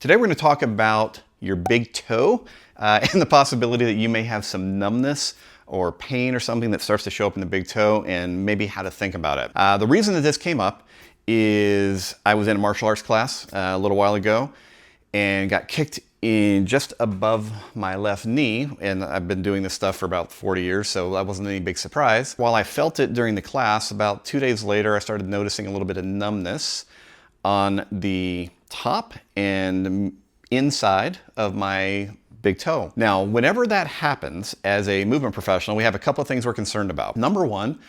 Today we're going to talk about your big toe and the possibility that you may have some numbness or pain or something that starts to show up in the big toe, and maybe how to think about it. The reason that this came up is I was in a martial arts class a little while ago and got kicked in just above my left knee, and I've been doing this stuff for about 40 years, so that wasn't any big surprise. While I felt it during the class, about 2 days later I started noticing a little bit of numbness on the top and inside of my big toe. Now, whenever that happens, as a movement professional, we have a couple of things we're concerned about. Number one,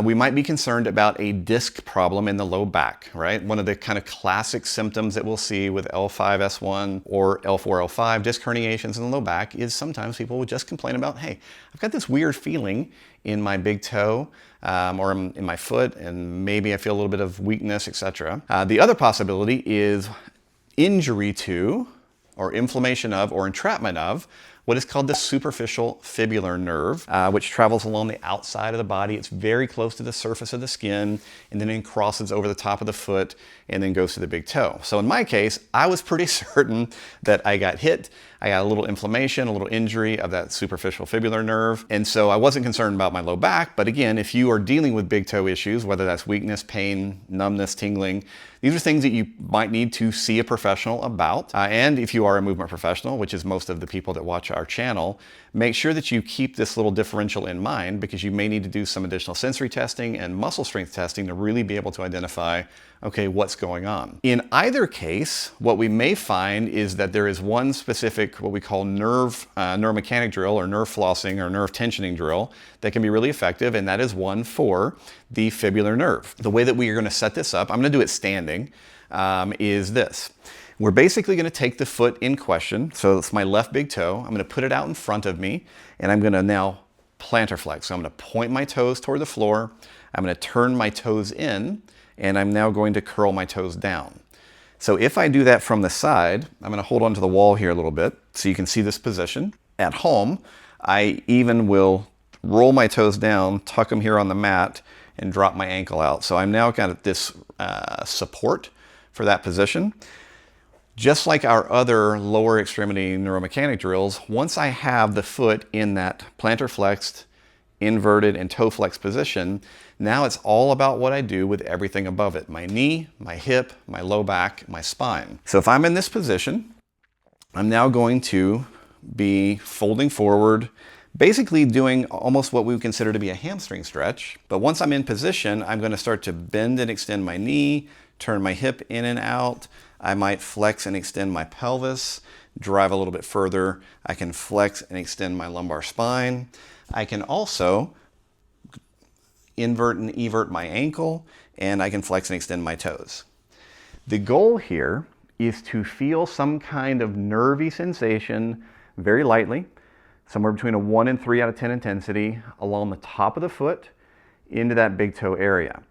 we might be concerned about a disc problem in the low back, right? One of the kind of classic symptoms that we'll see with L5-S1 or L4-L5 disc herniations in the low back is sometimes people will just complain about, hey, I've got this weird feeling in my big toe or in my foot, and maybe I feel a little bit of weakness, etc. The other possibility is injury to, or inflammation of, or entrapment of what is called the superficial fibular nerve, which travels along the outside of the body. It's very close to the surface of the skin, and then it crosses over the top of the foot and then goes to the big toe. So in my case, I was pretty certain that I got hit. I got a little inflammation, a little injury of that superficial fibular nerve. And so I wasn't concerned about my low back. But again, if you are dealing with big toe issues, whether that's weakness, pain, numbness, tingling, these are things that you might need to see a professional about. And if you are a movement professional, which is most of the people that watch our channel, make sure that you keep this little differential in mind, because you may need to do some additional sensory testing and muscle strength testing to really be able to identify, okay, what's going on. In either case, what we may find is that there is one specific, what we call neuromechanic drill, or nerve flossing or nerve tensioning drill, that can be really effective, and that is one for the fibular nerve. The way that we are going to set this up, I'm going to do it standing, is this. We're basically going to take the foot in question, so it's my left big toe. I'm going to put it out in front of me, and I'm going to now plantar flex. So I'm going to point my toes toward the floor. I'm going to turn my toes in, and I'm now going to curl my toes down. So if I do that from the side, I'm going to hold onto the wall here a little bit so you can see this position. At home, I even will roll my toes down, tuck them here on the mat, and drop my ankle out. So I'm now got this support for that position. Just like our other lower extremity neuromechanic drills, once I have the foot in that plantar flexed, inverted, and toe flexed position, now it's all about what I do with everything above it. My knee, my hip, my low back, my spine. So if I'm in this position, I'm now going to be folding forward, basically doing almost what we would consider to be a hamstring stretch. But once I'm in position, I'm going to start to bend and extend my knee, turn my hip in and out. I might flex and extend my pelvis, drive a little bit further. I can flex and extend my lumbar spine. I can also invert and evert my ankle, and I can flex and extend my toes. The goal here is to feel some kind of nervy sensation very lightly, somewhere between a 1 and 3 out of 10 intensity, along the top of the foot into that big toe area.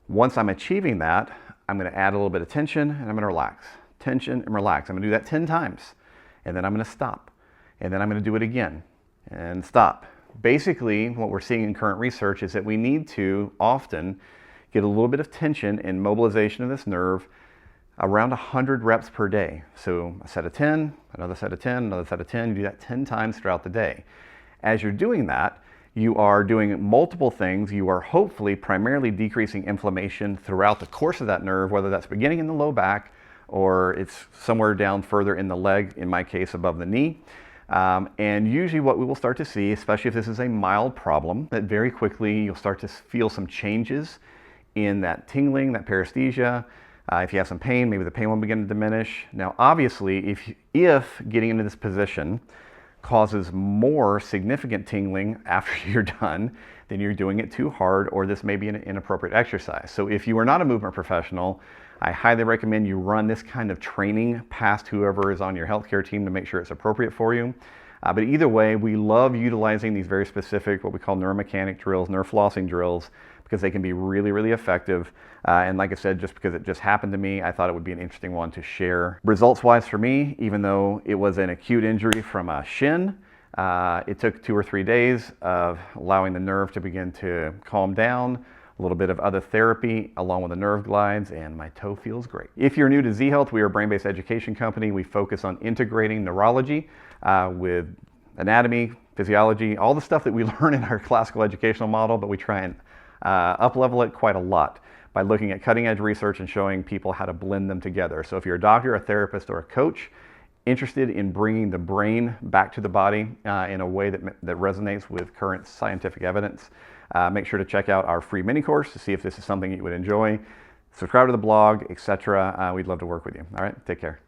Once I'm achieving that, I'm going to add a little bit of tension, and I'm going to relax. Tension and relax. I'm going to do that 10 times, and then I'm going to stop. And then I'm going to do it again and stop. Basically, what we're seeing in current research is that we need to often get a little bit of tension and mobilization of this nerve around 100 reps per day. So a set of 10, another set of 10, another set of 10. You do that 10 times throughout the day. As you're doing that, you are doing multiple things. You are hopefully primarily decreasing inflammation throughout the course of that nerve, whether that's beginning in the low back or it's somewhere down further in the leg, in my case above the knee. And usually what we will start to see, especially if this is a mild problem, that very quickly you'll start to feel some changes in that tingling, that paresthesia. If you have some pain, maybe the pain will begin to diminish. Now, obviously, if getting into this position causes more significant tingling after you're done, then you're doing it too hard, or this may be an inappropriate exercise. So if you are not a movement professional, I highly recommend you run this kind of training past whoever is on your healthcare team to make sure it's appropriate for you. But either way, we love utilizing these very specific, what we call neuromechanic drills, nerve flossing drills, because they can be really, really effective. And like I said, just because it just happened to me, I thought it would be an interesting one to share. Results-wise for me, even though it was an acute injury from a shin, it took 2 or 3 days of allowing the nerve to begin to calm down, a little bit of other therapy along with the nerve glides, and my toe feels great. If you're new to Z Health, we are a brain-based education company. We focus on integrating neurology with anatomy, physiology, all the stuff that we learn in our classical educational model, but we try and up-level it quite a lot by looking at cutting-edge research and showing people how to blend them together. So if you're a doctor, a therapist, or a coach interested in bringing the brain back to the body in a way that resonates with current scientific evidence, make sure to check out our free mini course to see if this is something you would enjoy. Subscribe to the blog, etc. We'd love to work with you. All right, take care.